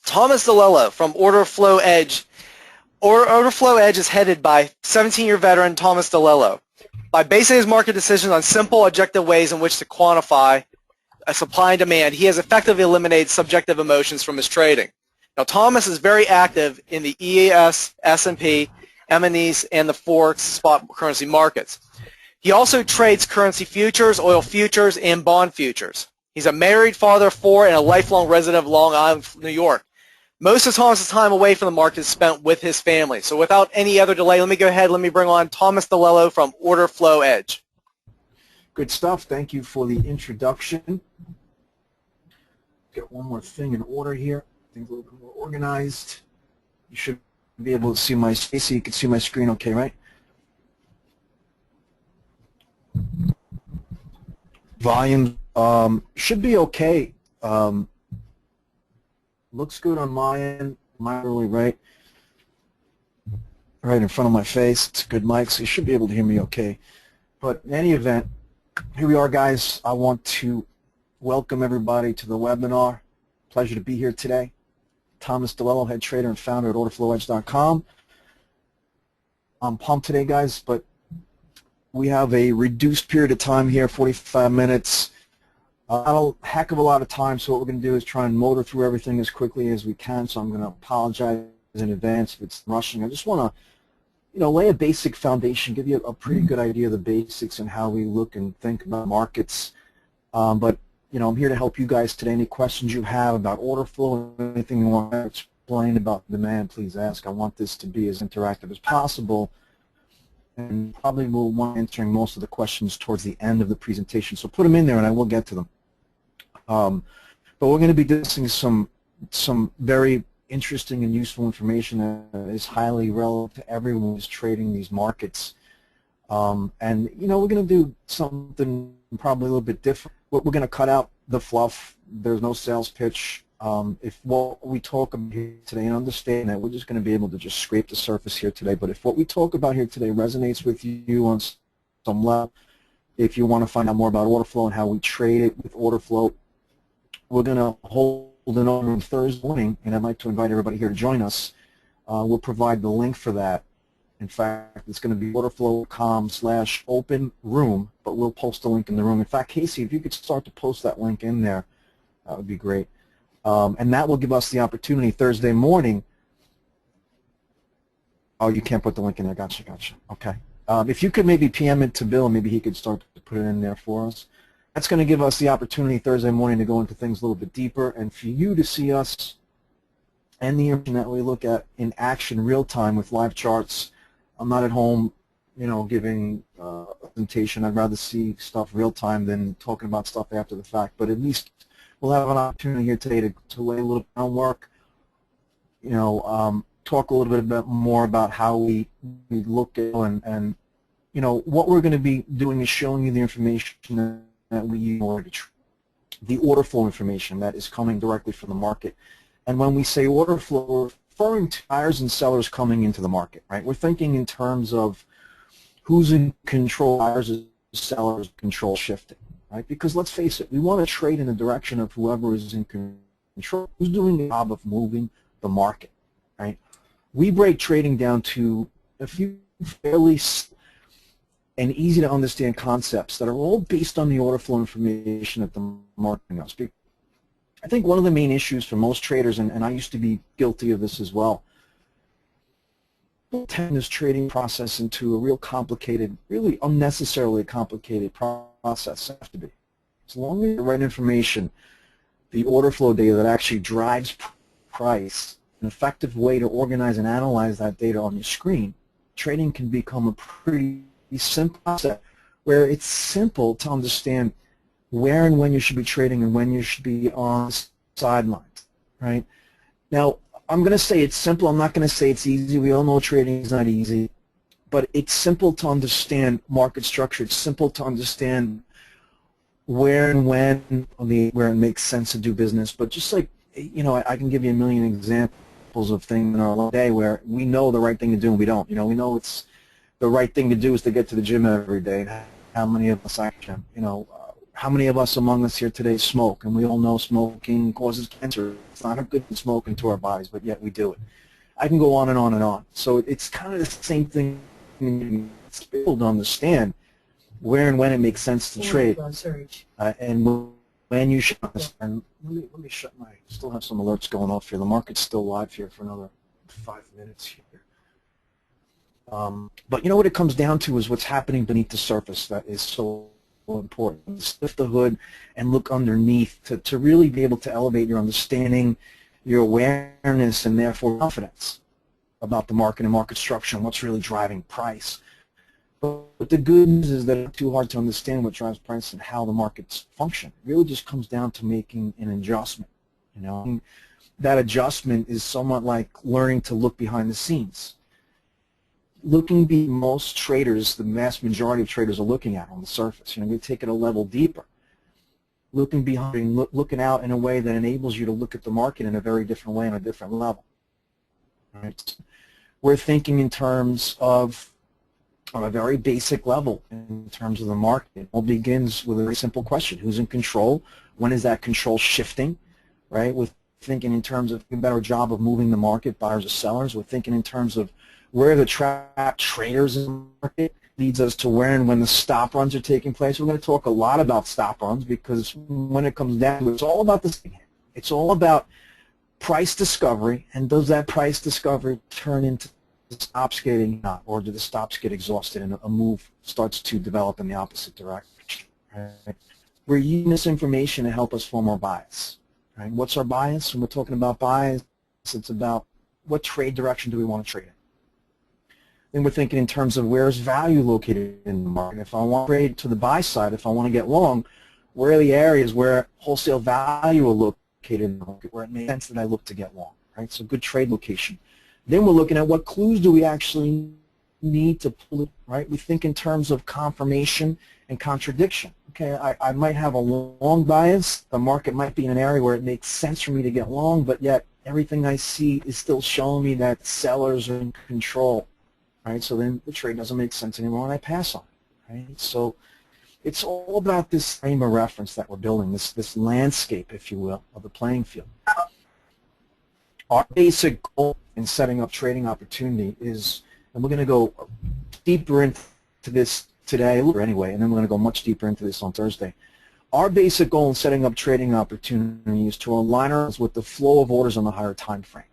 Thomas DeLello from OrderFlow Edge. OrderFlow Edge is headed by 17-year veteran Thomas DeLello. By basing his market decisions on simple, objective ways in which to quantify a supply and demand, he has effectively eliminated subjective emotions from his trading. Now, Thomas is very active in the ES, S&P, M&Es, and the Forex spot currency markets. He also trades currency futures, oil futures, and bond futures. He's a married father of 4 and a lifelong resident of Long Island, New York. Most of Thomas's time away from the market is spent with his family. So without any other delay, let me go ahead, let me bring on Thomas DeLello from OrderFlow Edge. Good stuff. Thank you for the introduction. Get one more thing in order here. Things a little bit more organized. You should be able to see my space so you can see my screen okay, right? Volume should be okay. Looks good on my end. Am really right in front of my face? It's a good mic, so you should be able to hear me okay. But in any event, here we are, guys. I want to welcome everybody to the webinar. Pleasure to be here today. Thomas DeLello, head trader and founder at orderflowedge.com. I'm pumped today, guys, but we have a reduced period of time here, 45 minutes. Not a heck of a lot of time, so what we're going to do is try and motor through everything as quickly as we can, so I'm going to apologize in advance if it's rushing. I just want to, lay a basic foundation, give you a pretty good idea of the basics and how we look and think about markets. But I'm here to help you guys today. Any questions you have about order flow, anything you want to explain about demand, please ask. I want this to be as interactive as possible, and probably will want answering most of the questions towards the end of the presentation. So put them in there, and I will get to them. But we're going to be discussing some very interesting and useful information that is highly relevant to everyone who's trading these markets. And we're going to do something probably a little bit different. We're going to cut out the fluff. There's no sales pitch. If what we talk about here today, and understand that we're just going to be able to just scrape the surface here today, but if what we talk about here today resonates with you on some level, if you want to find out more about order flow and how we trade it with order flow, we're going to hold an order on Thursday morning, and I'd like to invite everybody here to join us. We'll provide the link for that. In fact, it's going to be orderflow.com/open room, but we'll post the link in the room. In fact, Casey, if you could start to post that link in there, that would be great. And that will give us the opportunity Thursday morning. Oh, you can't put the link in there. Gotcha. Okay. If you could maybe PM it to Bill, maybe he could start to put it in there for us. That's going to give us the opportunity Thursday morning to go into things a little bit deeper, and for you to see us and the information that we look at in action real time with live charts. I'm not at home, giving a presentation. I'd rather see stuff real time than talking about stuff after the fact, but at least we'll have an opportunity here today to lay a little groundwork, talk a little bit more about how we look at and what we're going to be doing is showing you the information that we use in order to the order flow information that is coming directly from the market. And when we say order flow, we're referring to buyers and sellers coming into the market, right? We're thinking in terms of who's in control, buyers and sellers control shifting. Right? Because let's face it, we want to trade in the direction of whoever is in control, who's doing the job of moving the market. Right? We break trading down to a few fairly and easy to understand concepts that are all based on the order flow information that the market knows. I think one of the main issues for most traders, and I used to be guilty of this as well, turn this trading process into a real complicated, really unnecessarily complicated process. Have to be. As long as the right information, the order flow data that actually drives price, an effective way to organize and analyze that data on your screen, trading can become a pretty simple process where it's simple to understand where and when you should be trading and when you should be on the sidelines. Right? Now, I'm going to say it's simple. I'm not going to say it's easy. We all know trading is not easy. But it's simple to understand market structure. It's simple to understand where and when, where it makes sense to do business. But just like, I can give you a million examples of things in our day where we know the right thing to do and we don't. We know it's the right thing to do is to get to the gym every day. How many of us actually, How many of us among us here today smoke? And we all know smoking causes cancer. It's not a good smoke into our bodies, but yet we do it. I can go on and on and on. So it's kind of the same thing. It's people to understand where and when it makes sense to trade, and when you should. And let me shut my. Still have some alerts going off here. The market's still live here for another 5 minutes here. But you know what it comes down to is what's happening beneath the surface that is so important. Lift the hood and look underneath to really be able to elevate your understanding, your awareness, and therefore confidence about the market and market structure and what's really driving price. But the good news is that it's too hard to understand what drives price and how the markets function. It really just comes down to making an adjustment. You know, and that adjustment is somewhat like learning to look behind the scenes. Most traders, the vast majority of traders are looking at on the surface. You know, we take it a level deeper. Looking behind, looking out in a way that enables you to look at the market in a very different way on a different level. Right? We're thinking in terms of, on a very basic level, in terms of the market. It all begins with a very simple question: who's in control? When is that control shifting? Right? We're thinking in terms of a better job of moving the market, buyers or sellers. We're thinking in terms of where the trapped traders in the market leads us to where and when the stop runs are taking place. We're going to talk a lot about stop runs because when it comes down to it, it's all about this. It's all about price discovery, and does that price discovery turn into stops getting up, or do the stops get exhausted and a move starts to develop in the opposite direction? Right? We're using this information to help us form our bias. Right? What's our bias? When we're talking about bias, it's about what trade direction do we want to trade in. Then we're thinking in terms of where's value located in the market. If I want to trade to the buy side, if I want to get long, where are the areas where wholesale value are located in the market, where it makes sense that I look to get long, right? So good trade location. Then we're looking at what clues do we actually need to pull it, right? We think in terms of confirmation and contradiction. Okay, I might have a long bias. The market might be in an area where it makes sense for me to get long, but yet everything I see is still showing me that sellers are in control. Right, so then the trade doesn't make sense anymore and I pass on it. Right? So it's all about this frame of reference that we're building, this landscape, if you will, of the playing field. Our basic goal in setting up trading opportunity is, and we're going to go deeper into this today, or anyway, and then we're going to go much deeper into this on Thursday. Our basic goal in setting up trading opportunity is to align ourselves with the flow of orders on the higher time frame.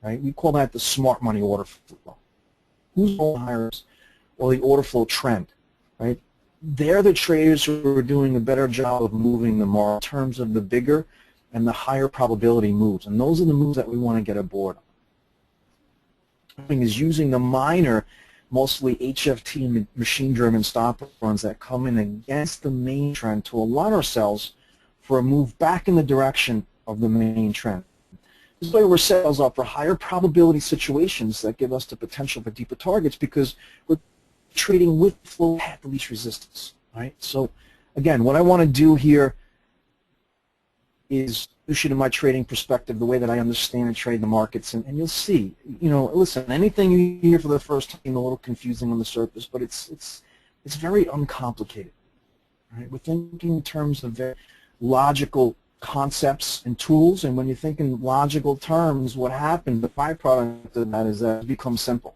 Right? We call that the smart money order flow. Who's the hires or the order flow trend, right? They're the traders who are doing a better job of moving the market in terms of the bigger and the higher probability moves, and those are the moves that we want to get aboard on. Is using the minor, mostly HFT machine-driven stop runs that come in against the main trend to align ourselves for a move back in the direction of the main trend. This way we're setting ourselves up for higher probability situations that give us the potential for deeper targets because we're trading with flow at the least resistance. Right? So again, what I want to do here is push it in my trading perspective, the way that I understand and trade the markets, and you'll see, you know, listen, anything you hear for the first time a little confusing on the surface, but it's very uncomplicated. Right? We're thinking in terms of very logical concepts and tools, and when you think in logical terms, what happens, the byproduct of that is that it becomes simple.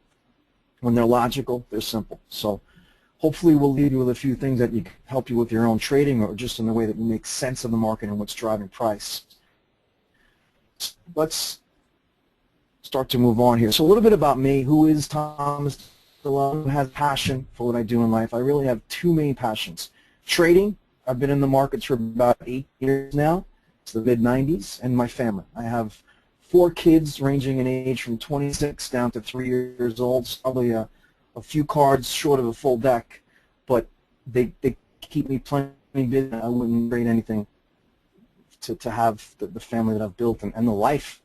When they're logical, they're simple. So hopefully we'll leave you with a few things that can help you with your own trading or just in the way that you make sense of the market and what's driving price. Let's start to move on here. So a little bit about me. Who is Thomas DeLello? Who has passion for what I do in life? I really have two main passions. Trading. I've been in the markets for about 8 years now. It's the mid-90s, and my family. I have 4 kids ranging in age from 26 down to 3 years old. It's probably a few cards short of a full deck, but they keep me playing busy. I wouldn't trade anything to have the family that I've built and the life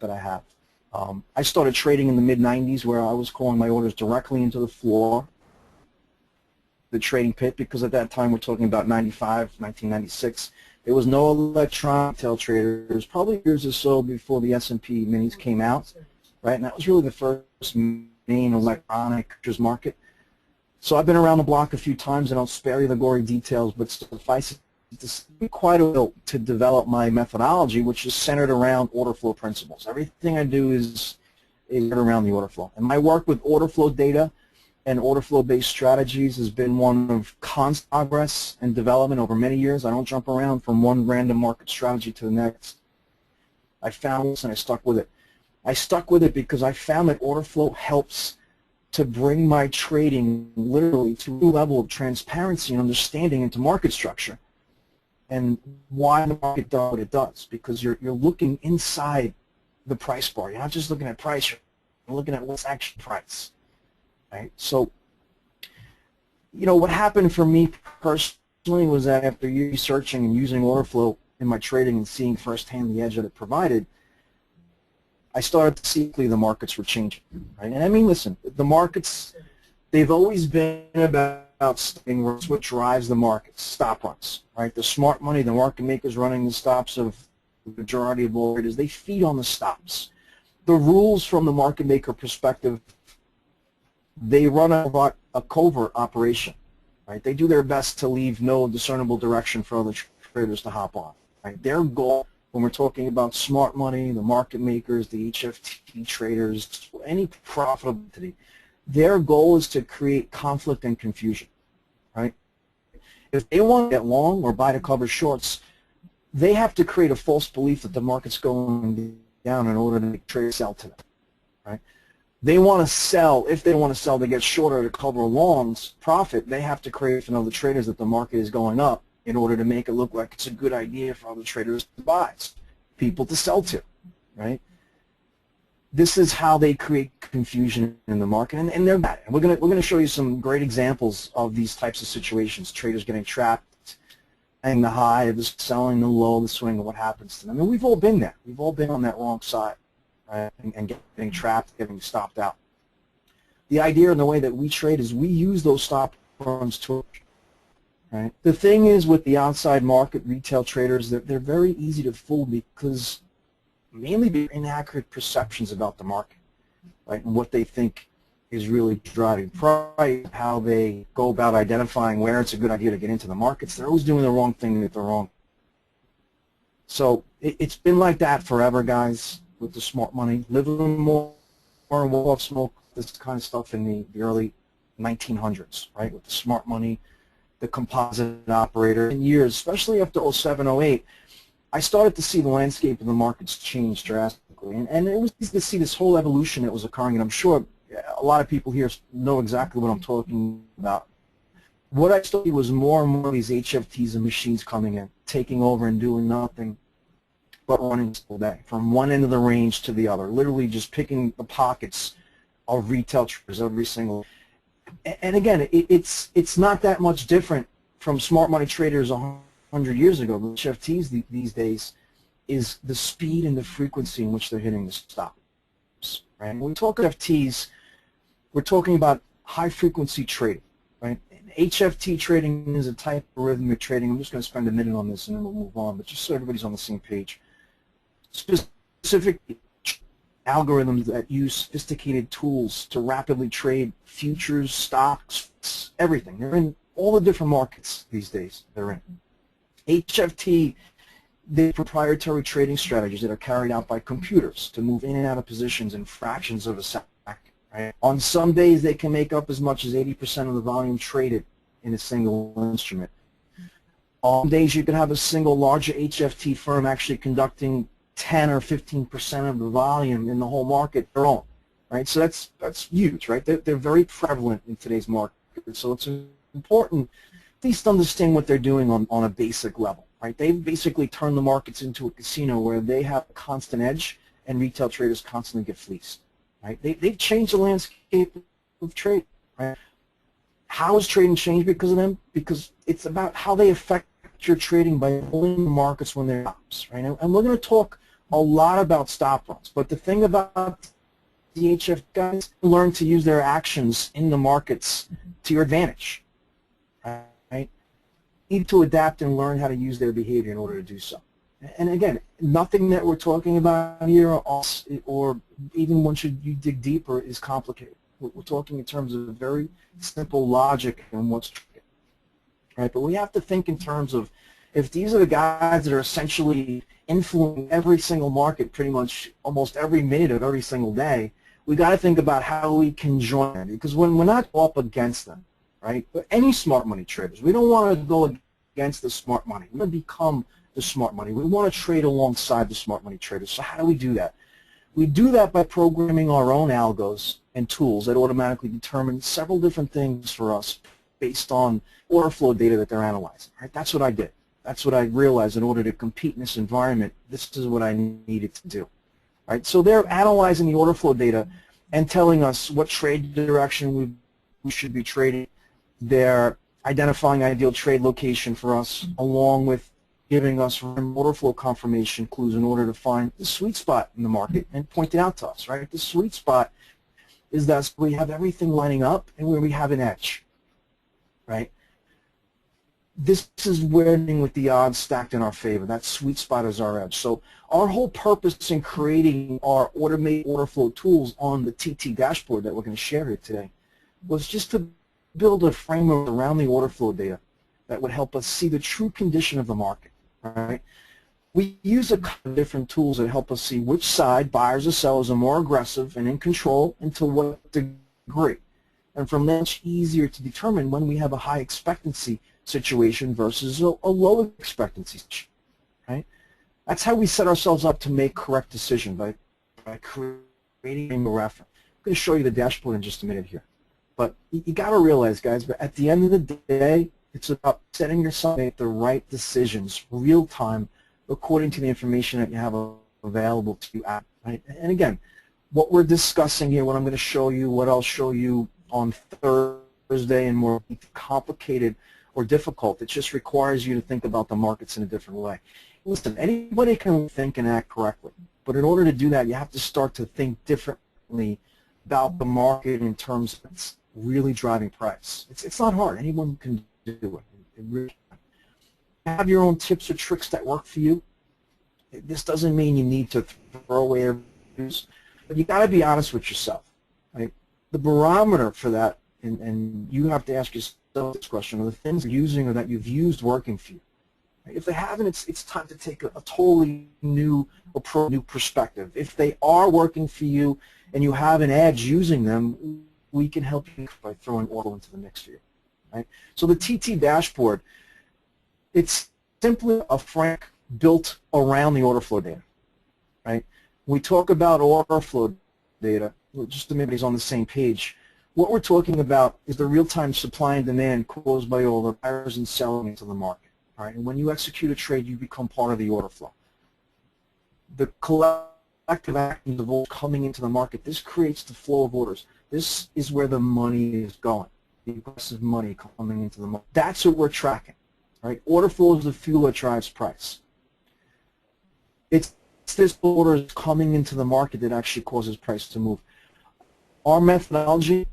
that I have. I started trading in the mid-90s where I was calling my orders directly into the floor, the trading pit, because at that time we're talking about 1996. There was no electronic retail traders, probably years or so before the S&P minis came out, right? And that was really the first main electronic futures market. So I've been around the block a few times, and I'll spare you the gory details, but suffice it this quite a while to develop my methodology, which is centered around order flow principles. Everything I do is around the order flow. And my work with order flow data and order flow based strategies has been one of constant progress and development over many years. I don't jump around from one random market strategy to the next. I found this and I stuck with it. I stuck with it because I found that order flow helps to bring my trading literally to a new level of transparency and understanding into market structure and why the market does what it does, because you're looking inside the price bar. You're not just looking at price, you're looking at what's actually price, right? So, you know, what happened for me personally was that after researching and using order flow in my trading and seeing firsthand the edge that it provided, I started to see the markets were changing, right? And I mean, listen, the markets, they've always been about studying what drives the markets, stop runs, right? The smart money, the market makers running the stops of the majority of all traders, they feed on the stops. The rules from the market maker perspective, they run a covert operation, right? They do their best to leave no discernible direction for other traders to hop on, right? Their goal, when we're talking about smart money, the market makers, the HFT traders, any profitable entity, their goal is to create conflict and confusion, right? If they want to get long or buy to cover shorts, they have to create a false belief that the market's going down in order to make traders sell to them, right? They want to sell, if they want to sell to get shorter to cover longs profit, they have to create for other traders that the market is going up in order to make it look like it's a good idea for other traders to buy, people to sell to, right? This is how they create confusion in the market, and they're bad. And we're gonna show you some great examples of these types of situations: traders getting trapped, and the high, the selling, the low, the swing, and what happens to them. And we've all been there. We've all been on that wrong side, right? And getting trapped, getting stopped out. The idea and the way that we trade is we use those stop runs to. Right. The thing is with the outside market retail traders, they're very easy to fool because mainly they're inaccurate perceptions about the market, right, and what they think is really driving price, how they go about identifying where it's a good idea to get into the markets. They're always doing the wrong thing at the wrong. So it's been like that forever, guys, with the smart money. Living more and more off smoke, this kind of stuff in the early 1900s, right, with the smart money, the composite operator. In years, especially after 07, 08, I started to see the landscape of the markets change drastically. And it was easy to see this whole evolution that was occurring, and I'm sure a lot of people here know exactly what I'm talking about. What I saw was more and more of these HFTs and machines coming in, taking over and doing nothing but running all day, from one end of the range to the other, literally just picking the pockets of retail traders every single. And again, it's not that much different from smart money traders 100 years ago. The HFTs these days is the speed and the frequency in which they're hitting the stops. Right? When we talk HFTs, we're talking about high frequency trading. Right? HFT trading is a type of rhythmic trading. I'm just going to spend a minute on this and then we'll move on, but just so everybody's on the same page. Specific algorithms that use sophisticated tools to rapidly trade futures, stocks, everything. They're in all the different markets these days they're in. HFT, they're proprietary trading strategies that are carried out by computers to move in and out of positions in fractions of a second. Right? On some days, they can make up as much as 80% of the volume traded in a single instrument. On days, you can have a single larger HFT firm actually conducting 10 or 15% of the volume in the whole market their own, right? So that's huge, right? They're very prevalent in today's market. So it's important at least to understand what they're doing on a basic level, right? They've basically turned the markets into a casino where they have a constant edge and retail traders constantly get fleeced, right? They've changed the landscape of trade, right? How has trading changed because of them? Because it's about how they affect your trading by pulling the markets when they're stops, right? And we're going to talk a lot about stop runs, but the thing about the HF guys, learn to use their actions in the markets to your advantage, right? You need to adapt and learn how to use their behavior in order to do so. And again, nothing that we're talking about here or even once you dig deeper is complicated. We're talking in terms of very simple logic and what's right. But we have to think in terms of if these are the guys that are essentially influencing every single market pretty much almost every minute of every single day, we got to think about how we can join them, because when we're not up against them, right? But any smart money traders, we don't want to go against the smart money. We want to become the smart money. We want to trade alongside the smart money traders. So how do we do that? We do that by programming our own algos and tools that automatically determine several different things for us based on order flow data that they're analyzing. Right? That's what I did. That's what I realized. In order to compete in this environment, this is what I needed to do. Right? So they're analyzing the order flow data and telling us what trade direction we should be trading. They're identifying ideal trade location for us, along with giving us order flow confirmation clues in order to find the sweet spot in the market and point it out to us. Right? The sweet spot is that we have everything lining up and where we have an edge. Right? This is winning with the odds stacked in our favor. That sweet spot is our edge. So our whole purpose in creating our automated order flow tools on the TT dashboard that we're going to share here today was just to build a framework around the order flow data that would help us see the true condition of the market. Right? We use a couple of different tools that help us see which side, buyers or sellers, are more aggressive and in control and to what degree. And from there, it's easier to determine when we have a high expectancy situation versus a low expectancy. Right? That's how we set ourselves up to make correct decisions by creating a reference. I'm going to show you the dashboard in just a minute here. But you got to realize, guys, but at the end of the day, it's about setting yourself to make the right decisions real time according to the information that you have available to you. Right? And again, what we're discussing here, what I'm going to show you, what I'll show you on Thursday, and more complicated or difficult. It just requires you to think about the markets in a different way. Listen, anybody can think and act correctly, but in order to do that, you have to start to think differently about the market in terms of it's really driving price. It's not hard. Anyone can do it. It really can. Have your own tips or tricks that work for you. This doesn't mean you need to throw away reviews, but you got to be honest with yourself. Right? The barometer for that, and you have to ask yourself this question: are the things you're using or that you've used working for you? Right? If they haven't, it's time to take a totally new approach, new perspective. If they are working for you and you have an edge using them, we can help you by throwing order into the mix for you. Right? So the TT dashboard, it's simply a framework built around the order flow data. Right? We talk about order flow data, just to make everybody's on the same page. What we're talking about is the real-time supply and demand caused by all the buyers and selling into the market. All right? And when you execute a trade, you become part of the order flow. The collective actions of all coming into the market, this creates the flow of orders. This is where the money is going, the aggressive money coming into the market. That's what we're tracking. Right? Order flow is the fuel that drives price. It's this order coming into the market that actually causes price to move. Our methodology,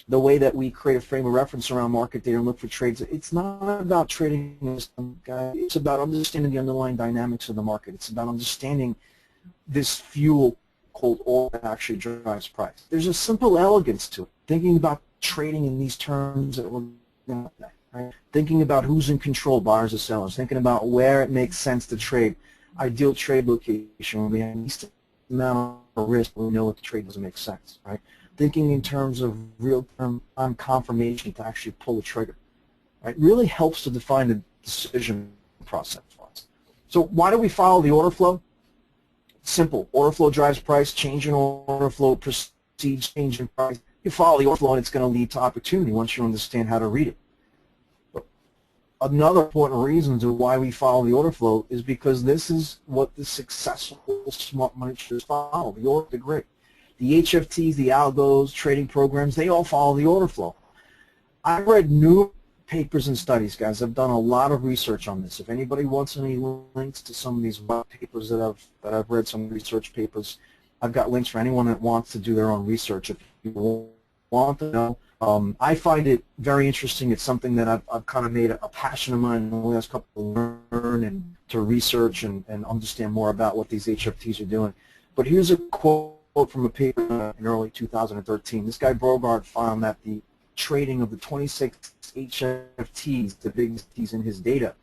the way that we create a frame of reference around market data and look for trades, it's not about trading this guy. It's about understanding the underlying dynamics of the market. It's about understanding this fuel called order that actually drives price. There's a simple elegance to it. Thinking about trading in these terms that we're going to, right? Thinking about who's in control, buyers or sellers. Thinking about where it makes sense to trade. Ideal trade location where we have the least amount of risk when we know that the trade doesn't make sense, right? Thinking in terms of real-time confirmation to actually pull the trigger, right? Really helps to define the decision process for us. So why do we follow the order flow? Simple. Order flow drives price. Change in order flow precedes change in price. You follow the order flow and it's going to lead to opportunity once you understand how to read it. Another important reason to why we follow the order flow is because this is what the successful smart money traders follow, the order grid. The HFTs, the algos, trading programs, they all follow the order flow. I've read new papers and studies, guys. I've done a lot of research on this. If anybody wants any links to some of these white papers that I've read, some research papers, I've got links for anyone that wants to do their own research. If you want to know, I find it very interesting. It's something that I've kind of made a passion of mine in the last couple of learn and to research and understand more about what these HFTs are doing. But here's a quote from a paper in early 2013. This guy Brogard found that the trading of the 26 HFTs, the biggest T's in his data,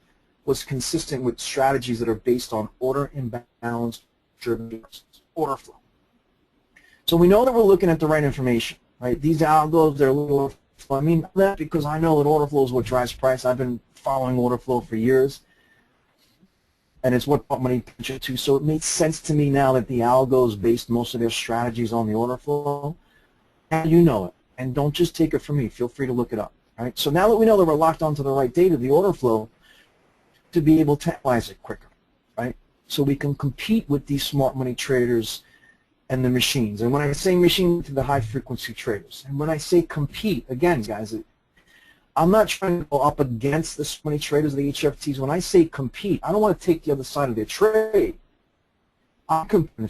was consistent with strategies that are based on order imbalance driven order flow. So we know that we're looking at the right information, right? These algos, they're order flow. I mean that because I know that order flow is what drives price. I've been following order flow for years, and it's what brought money attention to. So it makes sense to me now that the algos based most of their strategies on the order flow, and you know it. And don't just take it from me. Feel free to look it up. Right? So now that we know that we're locked onto the right data, the order flow, to be able to analyze it quicker, right? So we can compete with these smart money traders and the machines. And when I say machine, to the high frequency traders. And when I say compete, again, guys, I'm not trying to go up against the smart money traders, the HFTs. When I say compete, I don't want to take the other side of their trade. I'm competing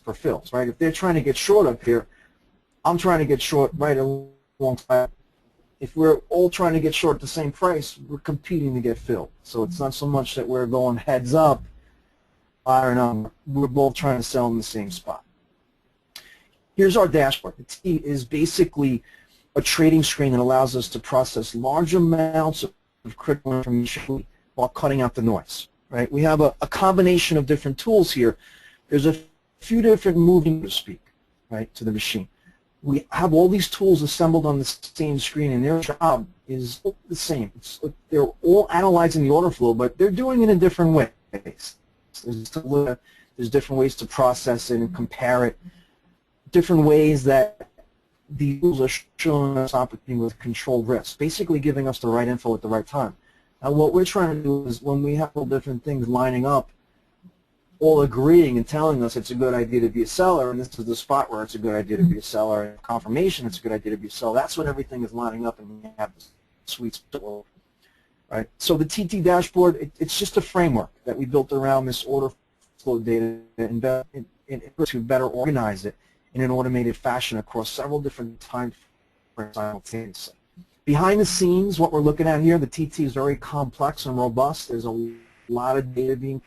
for fills, right? If they're trying to get short up here, I'm trying to get short right alongside. If we're all trying to get short at the same price, we're competing to get filled. So it's not so much that we're going heads up, buyer number. We're both trying to sell in the same spot. Here's our dashboard. The T is basically a trading screen that allows us to process large amounts of critical information while cutting out the noise. Right? We have a combination of different tools here. There's a few different moving, so to speak, right, to the machine. We have all these tools assembled on the same screen, and their job is the same. They're all analyzing the order flow, but they're doing it in different ways. There's different ways to process it and compare it, different ways that the tools are showing us operating with controlled risk, basically giving us the right info at the right time. Now what we're trying to do is when we have all different things lining up, all agreeing and telling us it's a good idea to be a seller, and this is the spot where it's a good idea to be a seller, and confirmation it's a good idea to be a seller. That's when everything is lining up and we have this sweet spot. Right? So the TT dashboard, it's just a framework that we built around this order flow data in order to better organize it in an automated fashion across several different time frames simultaneously. Behind the scenes, what we're looking at here, the TT is very complex and robust. There's a lot of data being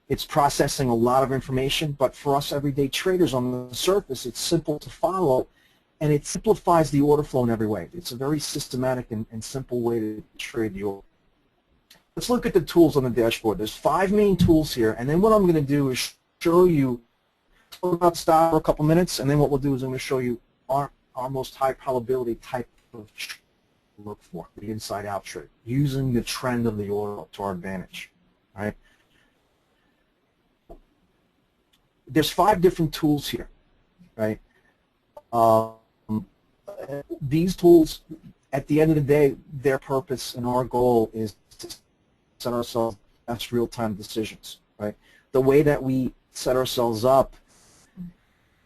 It's processing a lot of information, but for us everyday traders on the surface, it's simple to follow, and it simplifies the order flow in every way. It's a very systematic and simple way to trade the order. Let's look at the tools on the dashboard. There's 5 main tools here, and then what I'm going to do is show you, talk about stop for a couple minutes, and then what we'll do is I'm going to show you our most high probability type of trade to look for, the inside-out trade, using the trend of the order to our advantage. All right? There's 5 different tools here, right? These tools, at the end of the day, their purpose and our goal is to set ourselves best real-time decisions, right? The way that we set ourselves up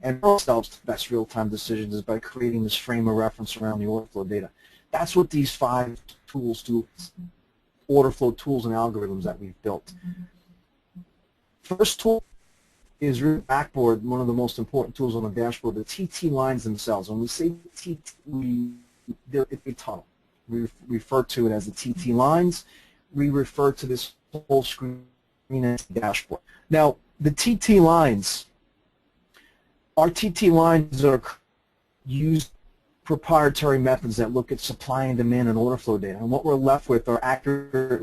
and ourselves to best real-time decisions is by creating this frame of reference around the order flow data. That's what these 5 tools do, order flow tools and algorithms that we've built. First tool is really backboard, one of the most important tools on the dashboard, the TT lines themselves. When we say TT, it's a tunnel. We refer to it as the TT lines. We refer to this whole screen as the dashboard. Now, the TT lines, our TT lines are used proprietary methods that look at supply and demand and order flow data. And what we're left with are accurate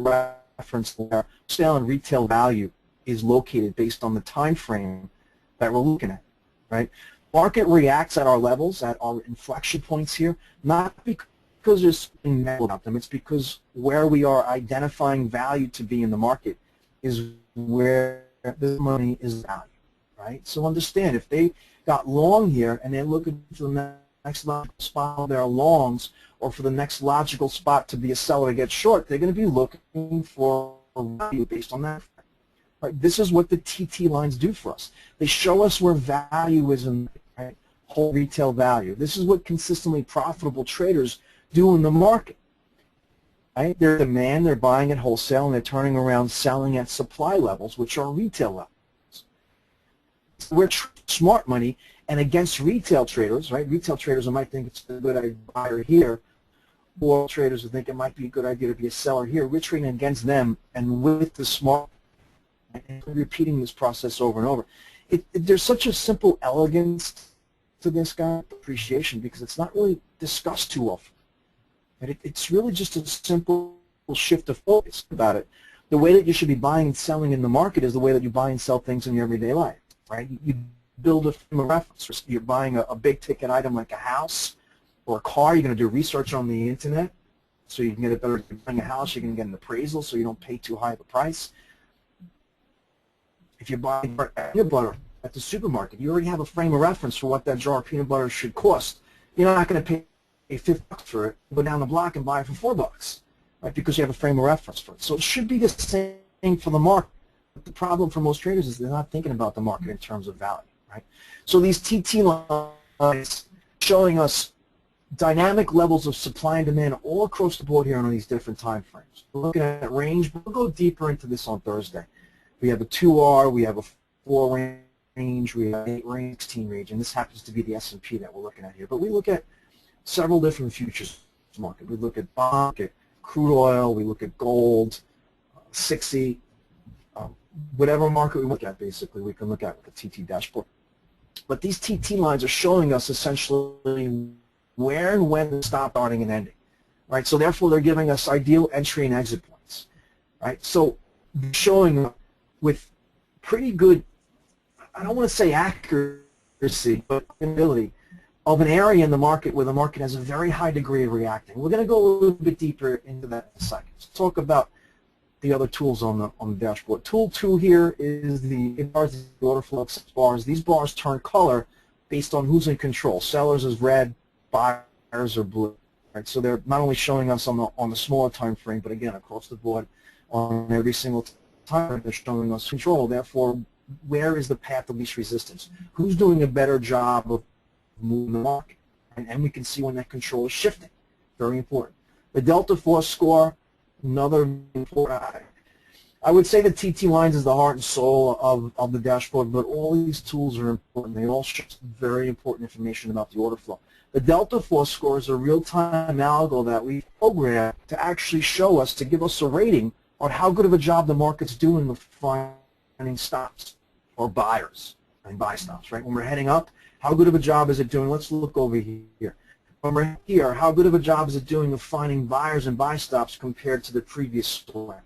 reference where sale and retail value is located based on the time frame that we're looking at, right? Market reacts at our levels, at our inflection points here, not because there's something negative about them. It's because where we are identifying value to be in the market is where the money is value, right? So understand, if they got long here and they're looking for the next logical spot of their longs, or for the next logical spot to be a seller to get short, they're going to be looking for value based on that. Right, this is what the TT lines do for us. They show us where value is in, right, whole retail value. This is what consistently profitable traders do in the market. Right? They're demand, they're buying at wholesale, and they're turning around selling at supply levels, which are retail levels. We're smart money, and against retail traders, right? Retail traders who might think it's a good idea to buy here, or traders who think it might be a good idea to be a seller here. We're trading against them, and with the smart, and repeating this process over and over. There's such a simple elegance to this guy, appreciation, because it's not really discussed too often. And it's really just a simple shift of focus about it. The way that you should be buying and selling in the market is the way that you buy and sell things in your everyday life, right? You build a frame of reference. You're buying a big ticket item like a house or a car. You're going to do research on the internet so you can get a better. If you're buying a house, you're going to get an appraisal so you don't pay too high of a price. If you're buying peanut butter at the supermarket, you already have a frame of reference for what that jar of peanut butter should cost. You're not going to pay $50 for it. Go down the block and buy it for $4, right? Because you have a frame of reference for it. So it should be the same for the market. But the problem for most traders is they're not thinking about the market in terms of value, right? So these TT lines showing us dynamic levels of supply and demand all across the board here on these different time frames. We're looking at range, but we'll go deeper into this on Thursday. We have a 2R, we have a 4 range, we have 8 range, 16 range, and this happens to be the S&P that we're looking at here. But we look at several different futures market. We look at bond, we look at crude oil, we look at gold, 60, whatever market we look at, basically, we can look at with the TT dashboard. But these TT lines are showing us essentially where and when to stop starting and ending, right? So therefore, they're giving us ideal entry and exit points, right? So showing with pretty good, I don't want to say accuracy, but ability of an area in the market where the market has a very high degree of reacting. We're going to go a little bit deeper into that in a second. Let's talk about the other tools on the dashboard. Tool 2 here is the order flow bars. These bars turn color based on who's in control. Sellers is red, buyers are blue. Right? So they're not only showing us on the smaller time frame, but again across the board on every single time they're showing us control. Therefore, where is the path of least resistance? Who's doing a better job of moving the market? And we can see when that control is shifting. Very important. The Delta Force score, another important. I would say the TT lines is the heart and soul of the dashboard, but all these tools are important. They all show very important information about the order flow. The Delta Force score is a real-time algo that we programmed to actually show us, to give us a rating on how good of a job the market's doing with finding stops or buyers and buy stops, right? When we're heading up, how good of a job is it doing? Let's look over here. When we're here, how good of a job is it doing of finding buyers and buy stops compared to the previous score?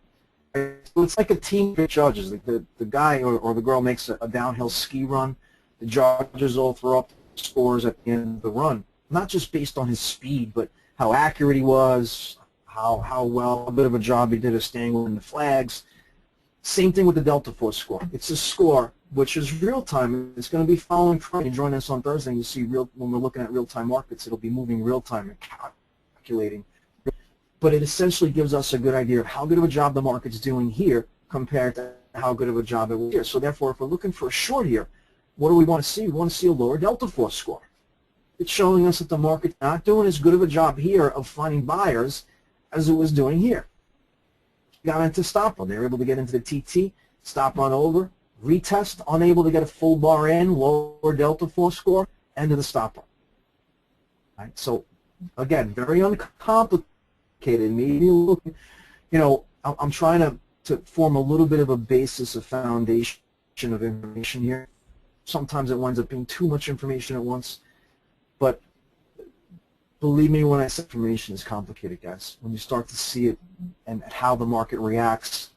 So it's like a team of judges. The guy or the girl makes a downhill ski run. The judges all throw up scores at the end of the run, not just based on his speed, but how accurate he was, how well, a bit of a job he did of staying within the flags. Same thing with the Delta Force score. It's a score which is real-time. It's going to be following trend. You join us on Thursday and you see when we're looking at real-time markets, it'll be moving real-time and calculating. But it essentially gives us a good idea of how good of a job the market's doing here compared to how good of a job it was here. So therefore, if we're looking for a short here, what do we want to see? We want to see a lower Delta Force score. It's showing us that the market's not doing as good of a job here of finding buyers as it was doing here. Got into stop run. They were able to get into the TT, stop run over, retest, unable to get a full bar in, lower Delta Force score, end of the stop run. Right? So again, very uncomplicated. Maybe looking, I'm trying to form a little bit of a basis, a foundation of information here. Sometimes it winds up being too much information at once, but believe me when I say information is complicated, guys. When you start to see it and how the market reacts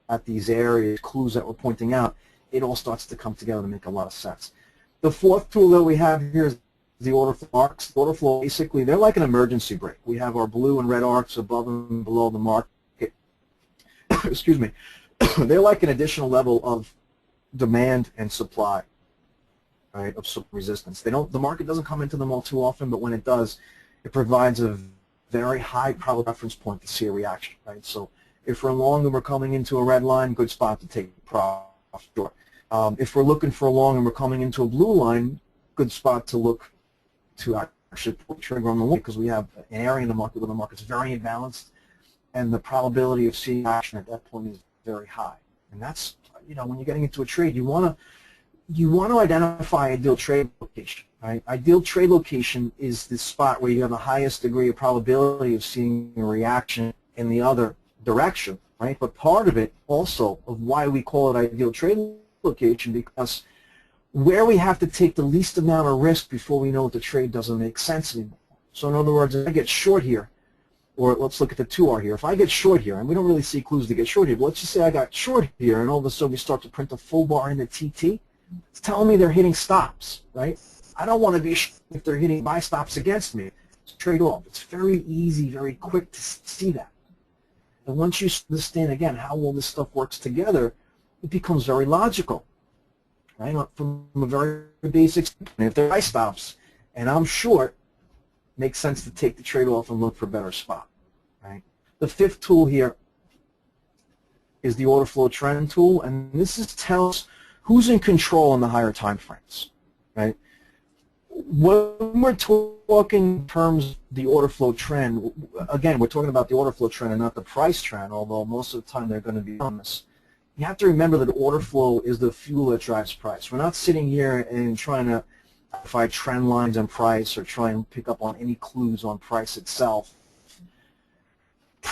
at these areas, clues that we're pointing out, it all starts to come together to make a lot of sense. The fourth tool that we have here is the order flow arcs. The order flow, basically, they're like an emergency brake. We have our blue and red arcs above and below the market. Excuse me. They're like an additional level of demand and supply, right, of resistance. The market doesn't come into them all too often, but when it does, it provides a very high probable reference point to see a reaction, right? So if we're long and we're coming into a red line, good spot to take profit. Sure. If we're looking for a long and we're coming into a blue line, good spot to look to actually pull the trigger on the long, because we have an area in the market where the market's very imbalanced and the probability of seeing action at that point is very high. And that's, when you're getting into a trade, you want to identify ideal trade location. Right? Ideal trade location is the spot where you have the highest degree of probability of seeing a reaction in the other direction. Right? But part of it also of why we call it ideal trade location, because where we have to take the least amount of risk before we know that the trade doesn't make sense anymore. So in other words, if I get short here, or let's look at the 2R here. If I get short here, and we don't really see clues to get short here, but let's just say I got short here, and all of a sudden we start to print a full bar in the TT, it's telling me they're hitting stops, right? I don't want to be if they're hitting buy stops against me. It's trade off. It's very easy, very quick to see that. And once you understand, again, how all this stuff works together, it becomes very logical, right? From a very basic standpoint. If they're buy stops and I'm short, it makes sense to take the trade off and look for a better spot, right? The 5th tool here is the order flow trend tool, and this tells who's in control in the higher time frames, right? When we're talking in terms of the order flow trend, again, we're talking about the order flow trend and not the price trend, although most of the time they're going to be on this. You have to remember that order flow is the fuel that drives price. We're not sitting here and trying to identify trend lines on price or try and pick up on any clues on price itself.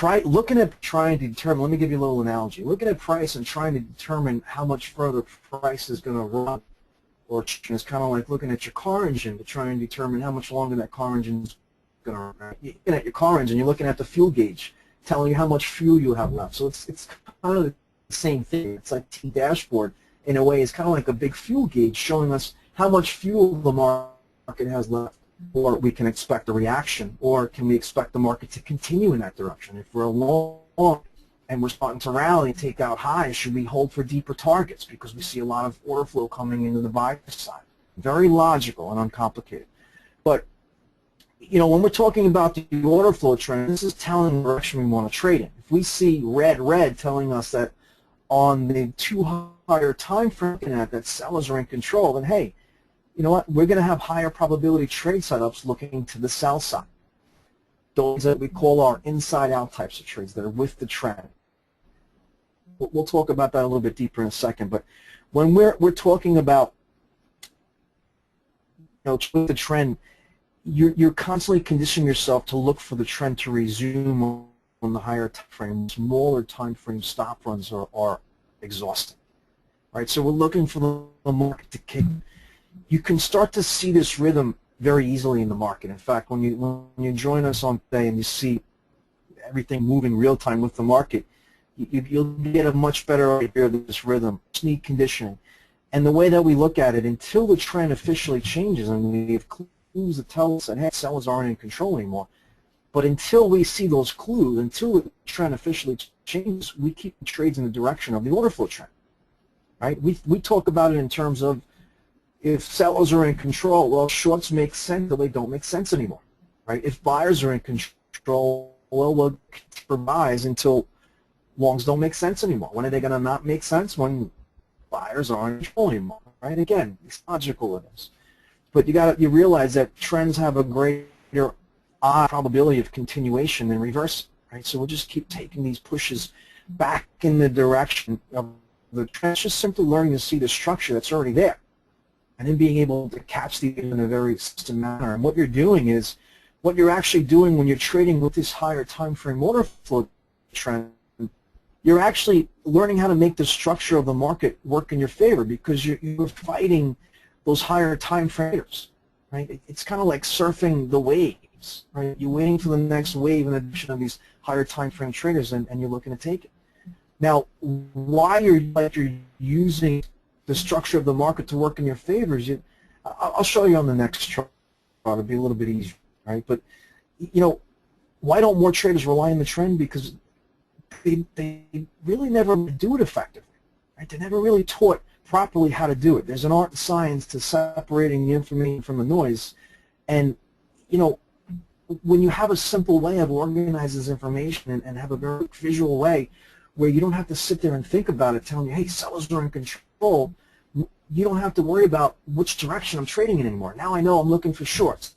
Looking at trying to determine, let me give you a little analogy. Looking at price and trying to determine how much further price is going to run, or it's kind of like looking at your car engine to try and determine how much longer that car engine is going to run. You're looking at your car engine, you're looking at the fuel gauge, telling you how much fuel you have left. So it's kind of the same thing. It's like T dashboard in a way. It's kind of like a big fuel gauge showing us how much fuel the market has left, or we can expect a reaction, or can we expect the market to continue in that direction. If we're long and we're starting to rally and take out highs, should we hold for deeper targets because we see a lot of order flow coming into the buy side? Very logical and uncomplicated. But you know, when we're talking about the order flow trend, this is telling the direction we want to trade in. If we see red telling us that on the 2 higher time frame that sellers are in control, then hey, you know what? We're going to have higher probability trade setups looking to the sell side. Those that we call our inside-out types of trades that are with the trend. We'll talk about that a little bit deeper in a second. But when we're talking about, you know, with the trend, you're constantly conditioning yourself to look for the trend to resume on the higher time frame. Smaller time frame stop runs are exhausting, right? So we're looking for the market to kick. You can start to see this rhythm very easily in the market. In fact, when you join us on today and you see everything moving real time with the market, you'll get a much better idea of this rhythm. Just need conditioning. And the way that we look at it, until the trend officially changes, and we have clues that tell us that, hey, sellers aren't in control anymore, but until we see those clues, until the trend officially changes, we keep the trades in the direction of the order flow trend, right? We talk about it in terms of, if sellers are in control, well, shorts make sense until they don't make sense anymore, right? If buyers are in control, well, we'll for buys until longs don't make sense anymore. When are they going to not make sense? When buyers aren't in control anymore, right? Again, it's logical it is. But you realize that trends have a greater probability of continuation than reverse, right? So we'll just keep taking these pushes back in the direction of the trend, just simply learning to see the structure that's already there, and then being able to catch these in a very systematic manner. And what you're doing is, what you're actually doing when you're trading with this higher time frame order flow trend, you're actually learning how to make the structure of the market work in your favor, because you're fighting those higher time framers, right? It's kind of like surfing the waves, right? You're waiting for the next wave in addition of these higher time frame traders, and you're looking to take it. Now, why you're using the structure of the market to work in your favor is, I'll show you on the next chart. It'll be a little bit easier, right? But you know, why don't more traders rely on the trend? Because they really never do it effectively, right? They're never really taught properly how to do it. There's an art and science to separating the information from the noise, and you know, when you have a simple way of organizing this information and have a very visual way where you don't have to sit there and think about it, telling you, hey, sellers are in control, you don't have to worry about which direction I'm trading in anymore. Now I know I'm looking for shorts.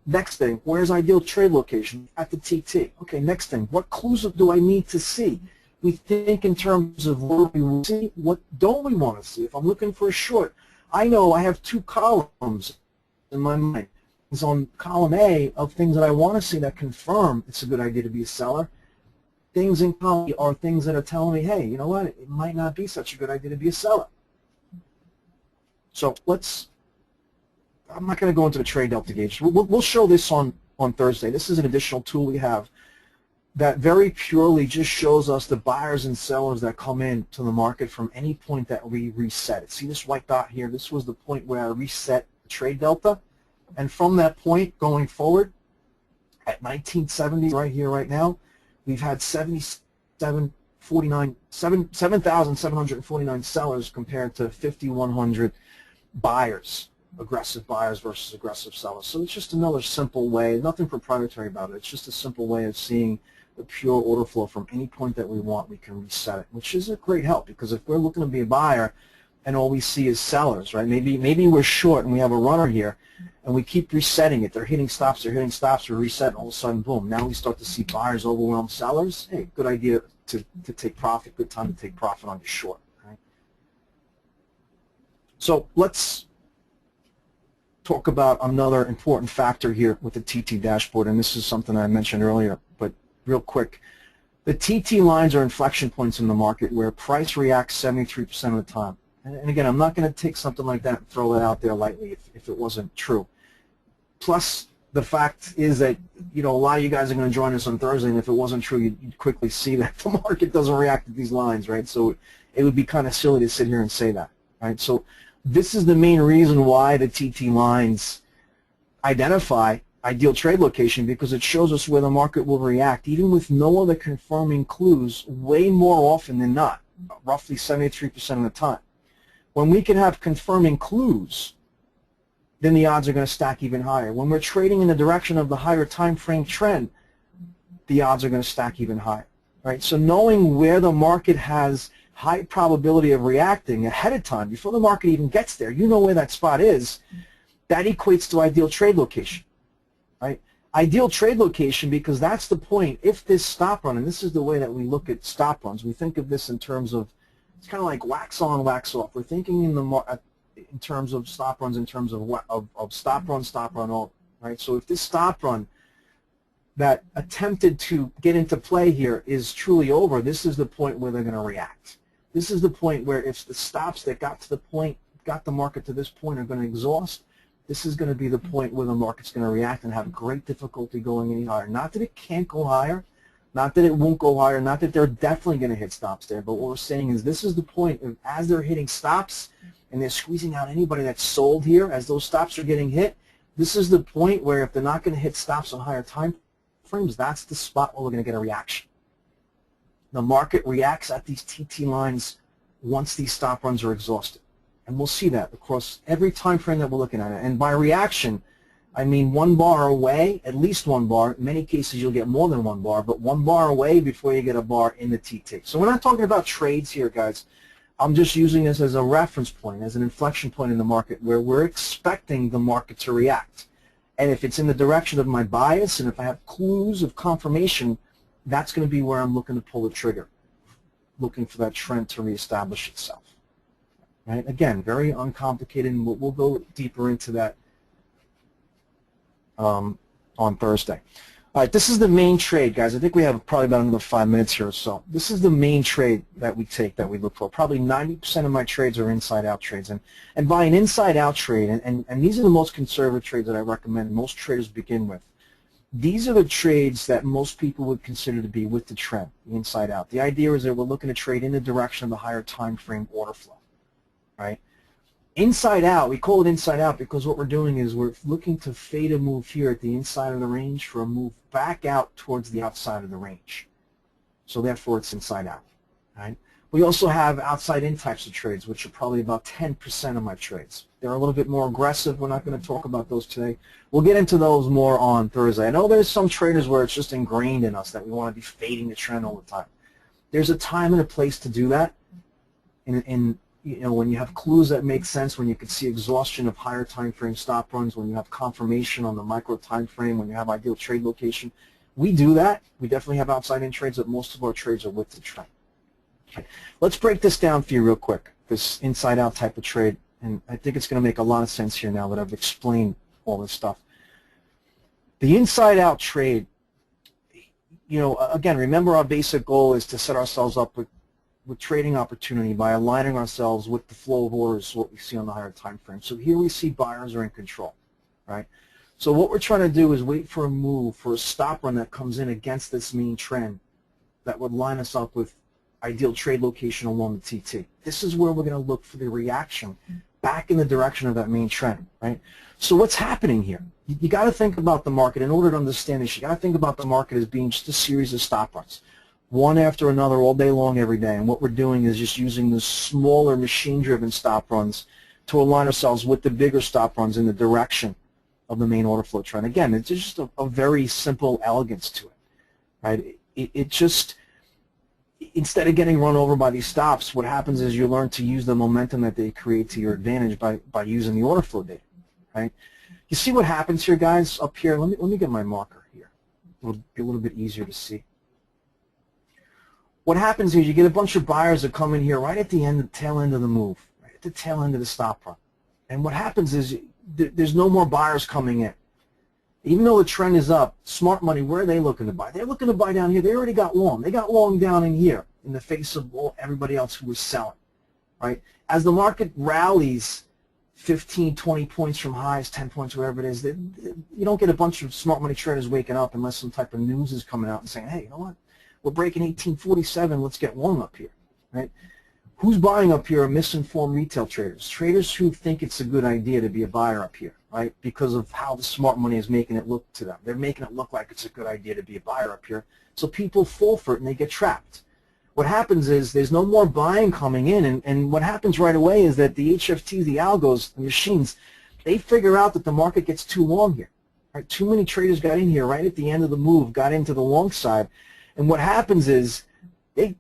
Next thing, where's ideal trade location? At the TT. Okay, next thing, what clues do I need to see? We think in terms of what we want to see, what don't we want to see? If I'm looking for a short, I know I have 2 columns in my mind. It's on column A of things that I want to see that confirm it's a good idea to be a seller. Things in column B are things that are telling me, hey, you know what, it might not be such a good idea to be a seller. So I'm not going to go into the trade delta gauge. We'll show this on Thursday. This is an additional tool we have that very purely just shows us the buyers and sellers that come in to the market from any point that we reset it. See this white dot here? This was the point where I reset the trade delta. And from that point going forward, at 1970 right here, right now, we've had 7,749 sellers compared to 5,100 buyers, aggressive buyers versus aggressive sellers. So it's just another simple way, nothing proprietary about it. It's just a simple way of seeing the pure order flow from any point that we want. We can reset it, which is a great help, because if we're looking to be a buyer and all we see is sellers, right? Maybe we're short and we have a runner here, and we keep resetting it. They're hitting stops, we reset, and all of a sudden, boom, now we start to see buyers overwhelm sellers. Hey, good idea to take profit, good time to take profit on your short, right? So let's talk about another important factor here with the TT dashboard, and this is something I mentioned earlier, but real quick. The TT lines are inflection points in the market where price reacts 73% of the time. And again, I'm not going to take something like that and throw it out there lightly if it wasn't true. Plus, the fact is that, you know, a lot of you guys are going to join us on Thursday, and if it wasn't true, you'd quickly see that the market doesn't react to these lines, right? So it would be kind of silly to sit here and say that, right? So this is the main reason why the TT lines identify ideal trade location, because it shows us where the market will react, even with no other confirming clues, way more often than not, roughly 73% of the time. When we can have confirming clues, then the odds are going to stack even higher. When we're trading in the direction of the higher time frame trend, the odds are going to stack even higher, right? So knowing where the market has high probability of reacting ahead of time, before the market even gets there, you know where that spot is, that equates to ideal trade location, right? Ideal trade location, because that's the point. If this stop run, and this is the way that we look at stop runs, we think of this in terms of, it's kind of like wax on, wax off. We're thinking in terms of stop runs, in terms of stop run off, right? So if this stop run that attempted to get into play here is truly over, this is the point where they're going to react. This is the point where if the stops that got to the point, got the market to this point, are going to exhaust, this is going to be the point where the market's going to react and have great difficulty going any higher. Not that it can't go higher, not that it won't go higher, not that they're definitely going to hit stops there, but what we're saying is this is the point of, as they're hitting stops and they're squeezing out anybody that's sold here, as those stops are getting hit, this is the point where if they're not going to hit stops on higher time frames, that's the spot where we're going to get a reaction. The market reacts at these TT lines once these stop runs are exhausted. And we'll see that across every time frame that we're looking at. And by reaction, I mean 1 bar away, at least 1 bar. In many cases, you'll get more than 1 bar, but 1 bar away before you get a bar in the TT. So we're not talking about trades here, guys. I'm just using this as a reference point, as an inflection point in the market where we're expecting the market to react. And if it's in the direction of my bias, and if I have clues of confirmation, that's going to be where I'm looking to pull the trigger, looking for that trend to reestablish itself. Right? Again, very uncomplicated, and we'll go deeper into that on Thursday. All right, this is the main trade, guys. I think we have probably about another 5 minutes here or so. This is the main trade that we take, that we look for. Probably 90% of my trades are inside-out trades. And by an inside-out trade, and these are the most conservative trades that I recommend most traders begin with. These are the trades that most people would consider to be with the trend, the inside-out. The idea is that we're looking to trade in the direction of the higher time frame order flow, right? Inside out, we call it inside out because what we're doing is we're looking to fade a move here at the inside of the range for a move back out towards the outside of the range. So therefore it's inside out, right? We also have outside in types of trades, which are probably about 10% of my trades. They're a little bit more aggressive. We're not going to talk about those today. We'll get into those more on Thursday. I know there's some traders where it's just ingrained in us that we want to be fading the trend all the time. There's a time and a place to do that. You know, when you have clues that make sense, when you can see exhaustion of higher time frame stop runs, when you have confirmation on the micro time frame, when you have ideal trade location, we do that. We definitely have outside in trades, but most of our trades are with the trend. Okay. Let's break this down for you real quick, this inside out type of trade, and I think it's going to make a lot of sense here now that I've explained all this stuff. The inside out trade, you know, again, remember our basic goal is to set ourselves up with trading opportunity by aligning ourselves with the flow of orders, what we see on the higher time frame. So here we see buyers are in control, right? So what we're trying to do is wait for a move, for a stop run that comes in against this main trend that would line us up with ideal trade location along the TT. This is where we're going to look for the reaction back in the direction of that main trend, right? So what's happening here? You got to think about the market. In order to understand this, you got to think about the market as being just a series of stop runs, one after another all day long every day. And what we're doing is just using the smaller machine-driven stop runs to align ourselves with the bigger stop runs in the direction of the main order flow trend. Again, it's just a very simple elegance to it, right? It just, instead of getting run over by these stops, what happens is you learn to use the momentum that they create to your advantage by using the order flow data, right? You see what happens here, guys, up here? Let me get my marker here. It'll be a little bit easier to see. What happens is you get a bunch of buyers that come in here right at the end, the tail end of the move, right at the tail end of the stop run. And what happens is there's no more buyers coming in. Even though the trend is up, smart money, where are they looking to buy? They're looking to buy down here. They already got long. They got long down in here in the face of everybody else who was selling, right? As the market rallies 15, 20 points from highs, 10 points, whatever it is, you don't get a bunch of smart money traders waking up unless some type of news is coming out and saying, hey, you know what? We're breaking 1847. Let's get long up here, right? Who's buying up here are misinformed retail traders, traders who think it's a good idea to be a buyer up here, right, because of how the smart money is making it look to them. They're making it look like it's a good idea to be a buyer up here, so people fall for it and they get trapped. What happens is there's no more buying coming in, and what happens right away is that the HFTs, the algos, the machines, they figure out that the market gets too long here. Right? Too many traders got in here right at the end of the move, got into the long side, and what happens is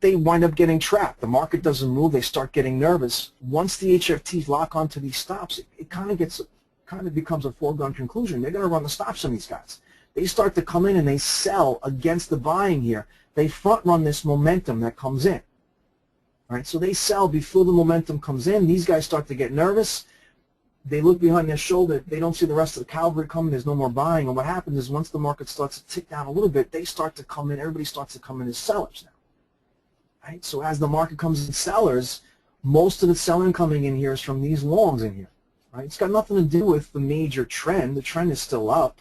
they wind up getting trapped. The market doesn't move. They start getting nervous. Once the HFTs lock onto these stops, it kind of becomes a foregone conclusion. They're going to run the stops on these guys. They start to come in and they sell against the buying here. They front run this momentum that comes in. All right, so they sell before the momentum comes in. These guys start to get nervous. They look behind their shoulder. They don't see the rest of the cavalry coming. There's no more buying. And what happens is once the market starts to tick down a little bit, they start to come in. Everybody starts to come in as sellers now. Right? So as the market comes in sellers, most of the selling coming in here is from these longs in here. Right? It's got nothing to do with the major trend. The trend is still up.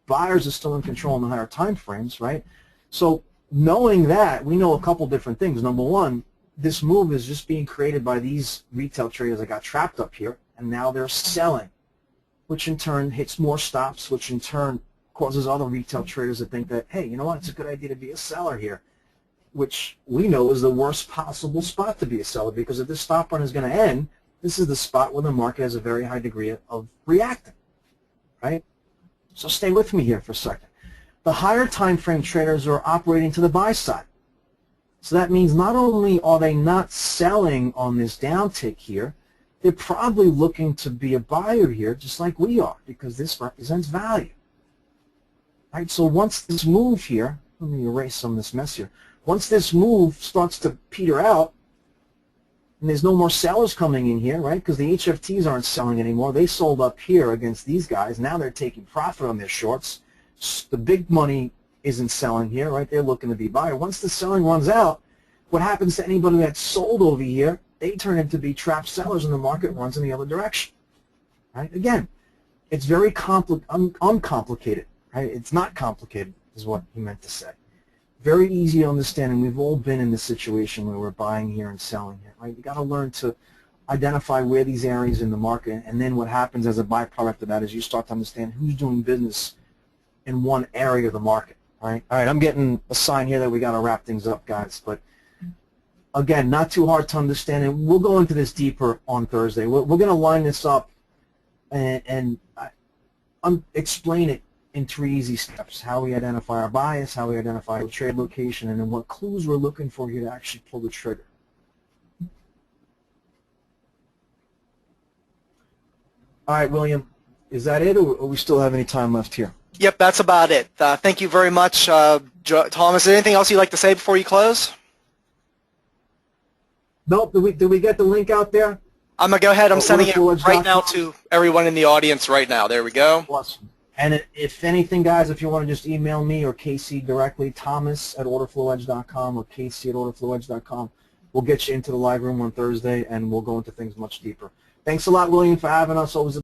Buyers are still in control in the higher time frames, right? So knowing that, we know a couple different things. Number one, this move is just being created by these retail traders that got trapped up here, and now they're selling, which in turn hits more stops, which in turn causes other retail traders to think that, hey, you know what, it's a good idea to be a seller here, which we know is the worst possible spot to be a seller, because if this stop run is going to end, this is the spot where the market has a very high degree of reacting, right? So stay with me here for a second. The higher time frame traders are operating to the buy side. So that means not only are they not selling on this downtick here, they're probably looking to be a buyer here just like we are, because this represents value. Right? So once this move here, let me erase some of this mess here. Once this move starts to peter out, and there's no more sellers coming in here, right? Because the HFTs aren't selling anymore. They sold up here against these guys. Now they're taking profit on their shorts. The big money isn't selling here, right? They're looking to be buyer. Once the selling runs out, what happens to anybody that's sold over here? They turn into be trapped sellers, and the market runs in the other direction. Right? Again, it's very uncomplicated. Right? It's not complicated, is what he meant to say. Very easy to understand, and we've all been in this situation where we're buying here and selling here. Right? You got to learn to identify where these areas in the market, and then what happens as a byproduct of that is you start to understand who's doing business in one area of the market. Right? All right, I'm getting a sign here that we got to wrap things up, guys. But again, not too hard to understand, and we'll go into this deeper on Thursday. We're going to line this up and explain it in 3 easy steps: how we identify our bias, how we identify the trade location, and then what clues we're looking for here to actually pull the trigger. All right, William, is that it, or we still have any time left here? Yep, that's about it. Thank you very much, Thomas. Is there anything else you'd like to say before you close? Nope. Did we get the link out there? I'm going to go ahead. I'm sending it right now to everyone in the audience right now. There we go. Awesome. And if anything, guys, if you want to just email me or Casey directly, thomas@orderflowedge.com or casey@orderflowedge.com. We'll get you into the live room on Thursday, and we'll go into things much deeper. Thanks a lot, William, for having us. Always